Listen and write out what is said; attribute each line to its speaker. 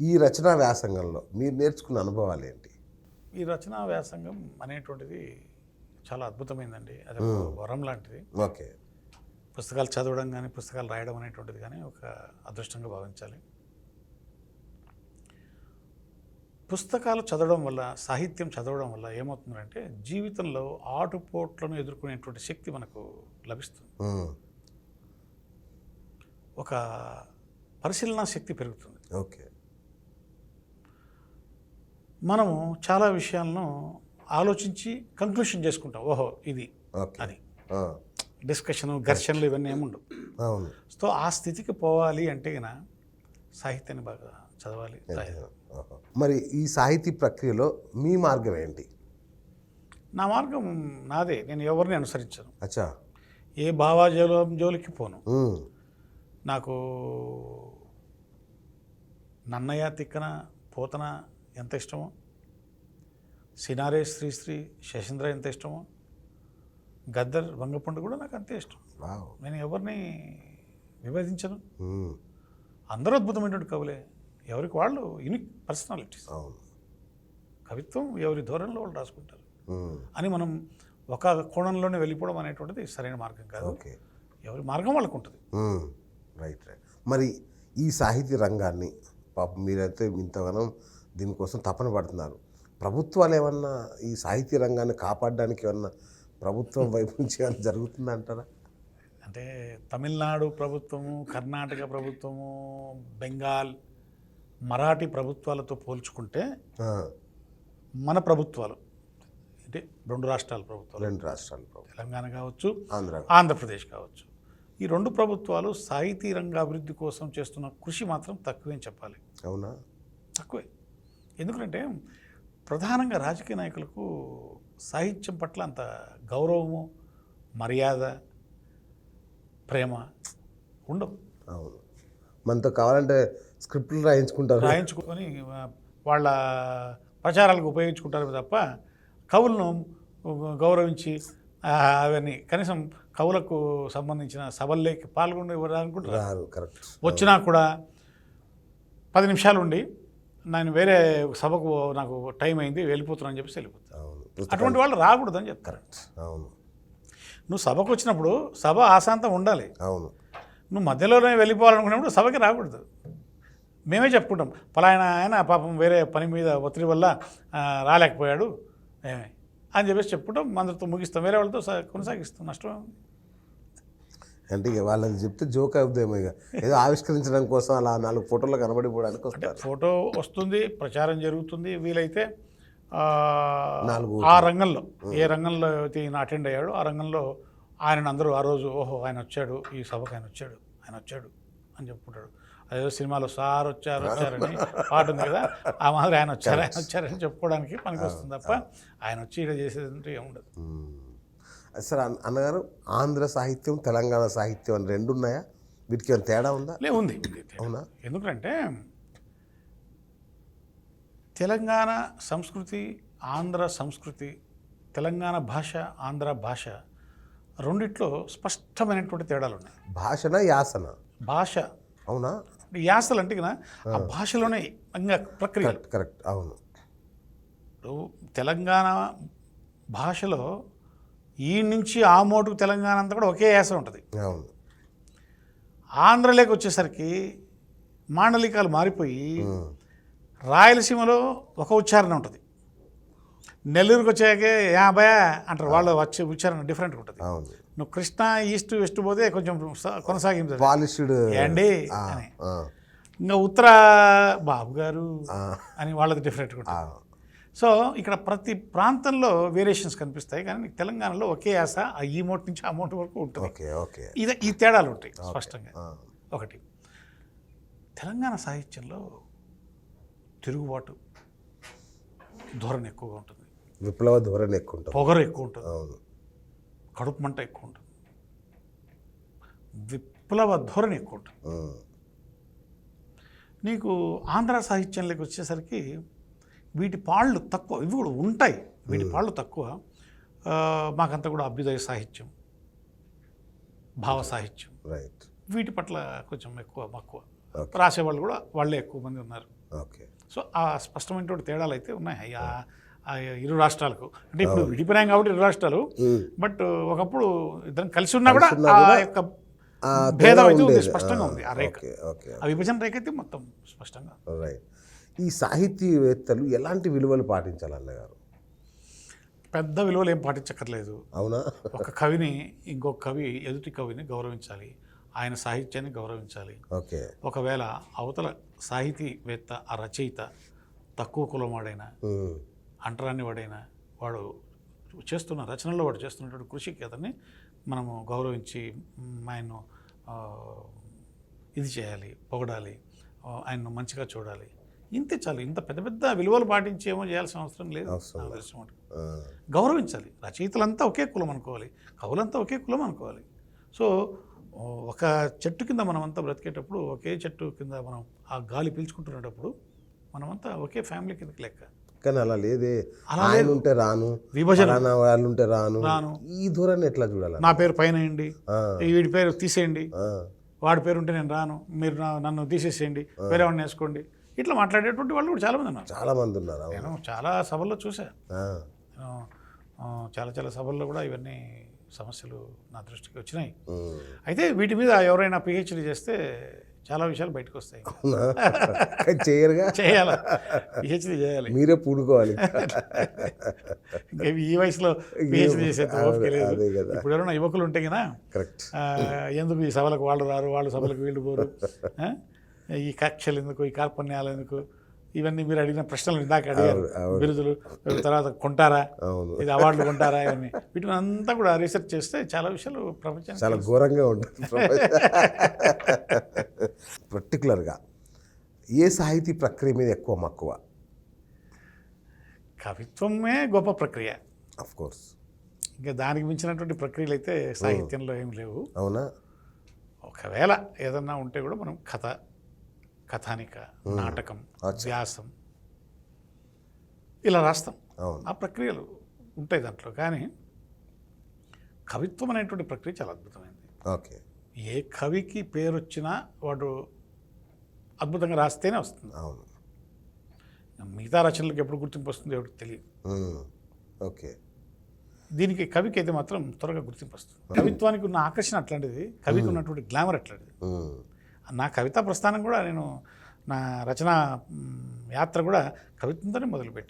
Speaker 1: ఈ రచనా వ్యాసంగంలో మీరు నేర్చుకున్న అనుభవాలు ఏంటి?
Speaker 2: ఈ రచనా వ్యాసంగం అనేటువంటిది చాలా అద్భుతమైందండి. అది ఒక వరం లాంటిది.
Speaker 1: ఓకే.
Speaker 2: పుస్తకాలు చదవడం కానీ పుస్తకాలు రాయడం అనేటువంటిది కానీ ఒక అదృష్టంగా భావించాలి. పుస్తకాలు చదవడం వల్ల, సాహిత్యం చదవడం వల్ల ఏమవుతుందంటే జీవితంలో ఆటుపోట్లను ఎదుర్కొనేటువంటి శక్తి మనకు లభిస్తుంది. ఒక పరిశీలనా శక్తి పెరుగుతుంది.
Speaker 1: ఓకే.
Speaker 2: మనము చాలా విషయాలను ఆలోచించి కంక్లూషన్ చేసుకుంటాం. ఓహో ఇది అది డిస్కషను, ఘర్షణలు ఇవన్నీ ఏముండవు.
Speaker 1: అవును.
Speaker 2: సో ఆ స్థితికి పోవాలి అంటే కనుక సాహిత్యాన్ని బాగా చదవాలి.
Speaker 1: మరి ఈ సాహితీ ప్రక్రియలో మీ మార్గం ఏంటి?
Speaker 2: నా మార్గం నాదే. నేను ఎవరిని అనుసరించను.
Speaker 1: అచ్చా.
Speaker 2: ఏ జోలికి పోను. నాకు నన్నయ్య, తిక్కన, పోతన ఎంత ఇష్టమో, సినారే, శ్రీశ్రీ, శశేంద్ర ఎంత ఇష్టమో, గద్దర్, వంగపండు కూడా నాకు అంతే ఇష్టం. నేను ఎవరిని విభేదించను. అందరూ అద్భుతమైనటువంటి కవులే. ఎవరికి వాళ్ళు యూనిక్ పర్సనాలిటీస్. కవిత్వం ఎవరి ధోరణిలో వాళ్ళు రాసుకుంటారు అని మనం ఒక కోణంలోనే వెళ్ళిపోవడం అనేటువంటిది సరైన మార్గం కాదు. ఎవరి మార్గం వాళ్ళకు ఉంటుంది.
Speaker 1: Right right. మరి ఈ సాహితీ రంగాన్ని పాపం మీరైతే ఇంతగానం దీనికోసం తపన పడుతున్నారు. ప్రభుత్వాలు ఏమన్నా ఈ సాహితీ రంగాన్ని కాపాడడానికి ఏమన్నా ప్రభుత్వం వైపు నుంచి ఏమన్నా జరుగుతుందంటారా?
Speaker 2: అంటే తమిళనాడు ప్రభుత్వము, కర్ణాటక ప్రభుత్వము, బెంగాల్, మరాఠీ ప్రభుత్వాలతో పోల్చుకుంటే మన ప్రభుత్వాలు అంటే రెండు రాష్ట్రాల ప్రభుత్వాలు, తెలంగాణ కావచ్చు, ఆంధ్రప్రదేశ్ కావచ్చు, ఈ రెండు ప్రభుత్వాలు సాహితీ రంగ అభివృద్ధి కోసం చేస్తున్న కృషి మాత్రం తక్కువే చెప్పాలి.
Speaker 1: అవునా?
Speaker 2: తక్కువే. ఎందుకంటే ప్రధానంగా రాజకీయ నాయకులకు సాహిత్యం పట్ల అంత గౌరవము, మర్యాద, ప్రేమ ఉండవు.
Speaker 1: అవును. మనతో కావాలంటే స్క్రిప్ట్లు రాయించుకొని
Speaker 2: వాళ్ళ ప్రచారాలకు ఉపయోగించుకుంటారు తప్ప కవులను గౌరవించి అవన్నీ కనీసం కవులకు సంబంధించిన సభల్లోకి పాల్గొని అనుకుంటారు. వచ్చినా కూడా 10 నిమిషాలు ఉండి నేను వేరే సభకు నాకు టైం అయింది వెళ్ళిపోతున్నాను చెప్పేసి వెళ్ళిపోతాను. అటువంటి వాళ్ళు రాకూడదని చెప్తారు.
Speaker 1: అవును.
Speaker 2: నువ్వు సభకు వచ్చినప్పుడు సభ ఆశాంతం ఉండాలి.
Speaker 1: అవును.
Speaker 2: నువ్వు మధ్యలోనే వెళ్ళిపోవాలనుకున్నప్పుడు సభకి రాకూడదు. మేమే చెప్పుకుంటాం, పలానా ఆయన పాపం వేరే పని మీద ఒత్తిడి వల్ల రాలేకపోయాడు అని చెప్పేసి చెప్పుకుంటాం, అందరితో ముగిస్తాం, వేరే వాళ్ళతో కొనసాగిస్తాం. నష్టం
Speaker 1: అంటే ఇక వాళ్ళకి చెప్తే జోక్ అవుతాయేమో. ఇక ఏదో ఆవిష్కరించడం కోసం అలా 4 ఫోటోలు కనబడిపోవడానికి వస్తారు.
Speaker 2: ఫోటో వస్తుంది, ప్రచారం జరుగుతుంది. వీలైతే ఆ రంగంలో ఏ రంగంలో అయితే ఈయన అటెండ్ అయ్యాడో ఆ రంగంలో ఆయన అందరూ ఆ రోజు ఓహో ఆయన వచ్చాడు, ఈ సభకు ఆయన వచ్చాడు అని చెప్పుకుంటాడు. అదేదో సినిమాలో సార్ వచ్చారని పాట ఉంది కదా, ఆ మాదిరి ఆయన వచ్చారని చెప్పుకోవడానికి పనికి వస్తుంది తప్ప ఆయన వచ్చి ఇక్కడ చేసేది ఏముండదు.
Speaker 1: సార్ అన్నగారు, ఆంధ్ర సాహిత్యం, తెలంగాణ సాహిత్యం అని 2 ఉన్నాయా? వీటికి ఏమైనా తేడా ఉందా?
Speaker 2: ఉంది.
Speaker 1: అవునా?
Speaker 2: ఎందుకంటే తెలంగాణ సంస్కృతి, ఆంధ్ర సంస్కృతి, తెలంగాణ భాష, ఆంధ్ర భాష రెండిట్లో స్పష్టమైనటువంటి తేడాలు ఉన్నాయి.
Speaker 1: భాషనా యాసన?
Speaker 2: భాష.
Speaker 1: అవునా?
Speaker 2: యాసలు అంటే ఆ భాషలోనే ఇంకా ప్రక్రియ.
Speaker 1: కరెక్ట్. అవును.
Speaker 2: తెలంగాణ భాషలో ఈ నుంచి ఆ మోటుకు తెలంగాణ అంతా కూడా ఒకే యాస ఉంటుంది.
Speaker 1: అవును.
Speaker 2: ఆంధ్రలోకి వచ్చేసరికి మాండలికాలు మారిపోయి రాయలసీమలో ఒక ఉచ్చారణ ఉంటుంది, నెల్లూరుకి వచ్చాకే యాభై అంటారు, వాళ్ళు వచ్చే ఉచ్చారణ డిఫరెంట్గా ఉంటుంది. నువ్వు కృష్ణా ఈస్ట్ వెస్ట్ పోతే కొంచెం కొనసాగించండి అండి అని, ఇంకా ఉత్తర బాబు గారు అని వాళ్ళది డిఫరెంట్గా ఉంటుంది. సో ఇక్కడ ప్రతి ప్రాంతంలో వేరియేషన్స్ కనిపిస్తాయి, కానీ తెలంగాణలో ఒకే యాస ఈ మోటు నుంచి ఆ మోటు వరకు ఉంటుంది. ఈ తేడాలు ఉంటాయి స్పష్టంగా. ఒకటి, తెలంగాణ సాహిత్యంలో తిరుగుబాటు ధోరణి ఎక్కువగా ఉంటుంది,
Speaker 1: విప్లవ ధోరణి ఎక్కువ ఉంటుంది,
Speaker 2: పొగరు ఎక్కువ ఉంటుంది, కడుపు మంట ఎక్కువ ఉంటుంది, విప్లవ ధోరణి ఎక్కువ ఉంటుంది. నీకు ఆంధ్ర సాహిత్యంలోకి వచ్చేసరికి వీటి పాళ్ళు తక్కువ, ఇవి కూడా ఉంటాయి, వీటి పాళ్ళు తక్కువ. మాకంతా కూడా అభ్యుదయ సాహిత్యం, భావ సాహిత్యం, వీటి పట్ల కొంచెం ఎక్కువ మక్కువ. రాసేవాళ్ళు కూడా వాళ్ళే ఎక్కువ మంది ఉన్నారు.
Speaker 1: ఓకే.
Speaker 2: సో ఆ స్పష్టమైనటువంటి తేడాలు అయితే ఉన్నాయి ఆ ఇరు రాష్ట్రాలకు. అంటే ఇప్పుడు విడిపోయినాం కాబట్టి ఇరు రాష్ట్రాలు, బట్ ఒకప్పుడు ఇద్దరం కలిసి ఉన్నా కూడా ఆ యొక్క భేదం అయితే ఉంది, స్పష్టంగా ఉంది. ఆ రేఖ,
Speaker 1: ఓకే ఓకే
Speaker 2: ఆ విభజన రేఖ అయితే మొత్తం స్పష్టంగా.
Speaker 1: రైట్. ఈ సాహితీవేత్తలు ఎలాంటి విలువలు పాటించాలన్నగారు?
Speaker 2: పెద్ద విలువలు ఏం పాటించక్కర్లేదు.
Speaker 1: అవునా?
Speaker 2: ఒక కవిని ఇంకొక కవి ఎదుటి కవిని గౌరవించాలి, ఆయన సాహిత్యాన్ని గౌరవించాలి.
Speaker 1: ఓకే.
Speaker 2: ఒకవేళ అవతల సాహితీవేత్త, ఆ రచయిత తక్కువ కులం వాడైనా, అంటరాని వాడైనా, వాడు చేస్తున్న రచనల్లో వాడు చేస్తున్నటువంటి కృషికి అతన్ని మనము గౌరవించి ఆయన్ను ఇది చేయాలి, పొగడాలి, ఆయన్ను మంచిగా చూడాలి. ఇంతే చాలు. ఇంత పెద్ద పెద్ద విలువలు పాటించి ఏమో చేయాల్సిన అవసరం లేదు. నాకు తెలిసిన వాటికి గౌరవించాలి. రచయితలంతా ఒకే కులం అనుకోవాలి, కవులంతా ఒకే కులం అనుకోవాలి. సో ఒక చెట్టు కింద మనమంతా బ్రతికేటప్పుడు, ఒకే చెట్టు కింద మనం ఆ గాలి పీల్చుకుంటున్నప్పుడు మనమంతా ఒకే ఫ్యామిలీ కిందకి లెక్క.
Speaker 1: కానీ అలా లేదే. ఆయన ఉంటే రాను,
Speaker 2: విభజన,
Speaker 1: వాళ్ళు ఉంటే రాను. ఈ ధోరణి ఎట్లా చూడాలి?
Speaker 2: నా పేరు పైన వేయండి, వీడి పేరు తీసేయండి, వాడి పేరు ఉంటే నేను రాను, మీరు నన్ను తీసేసేయండి, వేరే వాడిని వేసుకోండి, ఇట్లా మాట్లాడేటువంటి వాళ్ళు కూడా చాలామంది ఉన్నారు.
Speaker 1: చాలామంది ఉన్నారు.
Speaker 2: నేను చాలా సభల్లో చూసా. నేను చాలా సభల్లో కూడా ఇవన్నీ సమస్యలు నా దృష్టికి వచ్చినాయి. అయితే వీటి మీద ఎవరైనా పిహెచ్డి చేస్తే చాలా విషయాలు బయటకు వస్తాయి.
Speaker 1: చేయరుగా?
Speaker 2: చేయాలి, పిహెచ్డి చేయాలి.
Speaker 1: మీరే పూడుకోవాలి.
Speaker 2: ఈ వయసులో పిహెచ్డి చేసే ఓపిక లేదు. ఇప్పుడు ఎవరైనా యువకులు ఉంటే కదా, ఎందుకు ఈ సభలకు వాళ్ళు రారు, వాళ్ళు సభలకు వీళ్ళు పోరు, ఈ కక్షలు ఎందుకు, ఈ కార్పణ్యాలు ఎందుకు, ఇవన్నీ మీరు అడిగిన ప్రశ్నలు ఇందాక అడిగారు. బిరుదులు తర్వాత కొంటారా, ఇది అవార్డులు కొంటారా, ఇవన్నీ వీటిని అంతా కూడా రీసెర్చ్ చేస్తే చాలా విషయాలు ప్రపంచం
Speaker 1: చాలా ఘోరంగా ఉంటుంది. పర్టికులర్గా ఏ సాహితీ ప్రక్రియ మీద ఎక్కువ మక్కువ?
Speaker 2: కవిత్వమే గొప్ప ప్రక్రియ.
Speaker 1: Of course.
Speaker 2: ఇంకా దానికి మించినటువంటి ప్రక్రియలు అయితే సాహిత్యంలో ఏం లేవు.
Speaker 1: అవునా?
Speaker 2: ఒకవేళ ఏదన్నా ఉంటే కూడా మనం కథానిక, నాటకం, వ్యాసం ఇలా రాస్తాం. ఆ ప్రక్రియలు ఉంటాయి దాంట్లో. కానీ కవిత్వం అనేటువంటి ప్రక్రియ చాలా అద్భుతమైంది.
Speaker 1: ఓకే.
Speaker 2: ఏ కవికి పేరు వచ్చినా వాడు అద్భుతంగా రాస్తేనే వస్తుంది.
Speaker 1: అవును.
Speaker 2: మిగతా రచనలకు ఎప్పుడు గుర్తింపు వస్తుంది ఎవరికి తెలియదు.
Speaker 1: ఓకే.
Speaker 2: దీనికి కవికి అయితే మాత్రం త్వరగా గుర్తింపు వస్తుంది. కవిత్వానికి ఉన్న ఆకర్షణ అట్లాంటిది, కవికి ఉన్నటువంటి గ్లామర్ అట్లాంటిది. నా కవితా ప్రస్థానం కూడా, నేను నా రచనా యాత్ర కూడా కవిత్వంతోనే మొదలుపెట్టాను.